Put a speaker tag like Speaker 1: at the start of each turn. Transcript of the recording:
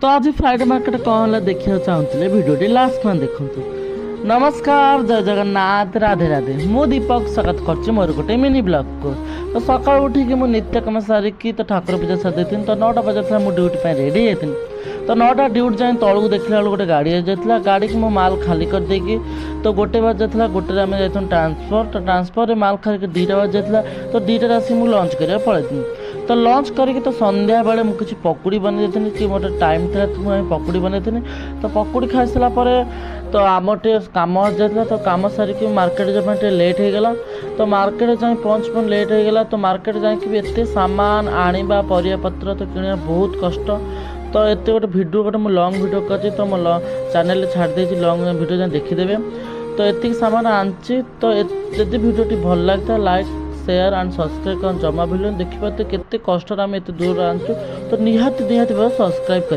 Speaker 1: तो आज Friday market कौन है देखा चाहूँगे भिडियोटी लास्ट में देखूँ। नमस्कार, जय जगन्नाथ, राधे राधे। मु दीपक स्वागत कर मोर गोटे मिनी ब्लॉग को। तो सकाल उठिक मु नित्य कम सारिकी तो ठाकुर पूजा सारी देती। तो 9टा बजे मु ड्यूटी पर रेडी होती। तो 9टा ड्यूटी जाए तलू देखला बेलू गोटे गाड़ी जाता गाड़ी की मो माल खाली कर देकी। तो गोटे बजे जाता गोटे आम जाइए ट्रांसफर। तो ट्रांसफर में माल खाली 2टा बजे जाता। तो 2टार आसी मु लंच करा पलैती। तो लंच करके तो संध्या बेले मुझे किसी पकुड़ी बन जाती कि मोटे टाइम था तो मुझे पकुड़ी बन तो पकुड़ी खाई सारापर तो आम टे कम जाता। तो कम सारिकी मार्केट जाए लेट हो गला। तो मार्केट जाए पहुँच लेट हो गला। तो मार्केट जाकि भी एत सामान आनिबा परिया पत्र तो किणा बहुत कष्ट। तो एत गोटे भिडियो गोटे मुझे लंग भिडियो कर तो मो चैनल छाड़ दे लंग भिडियो जाए देखीदे। तो एति सामान आनी। तो जदि भिडियोटी भल लगता लाइक शेयर एंड सब्सक्राइब कर जमा भी देखिए केते कष्ट आम एत दूर आनचु। तो निहाती सब्सक्राइब कर।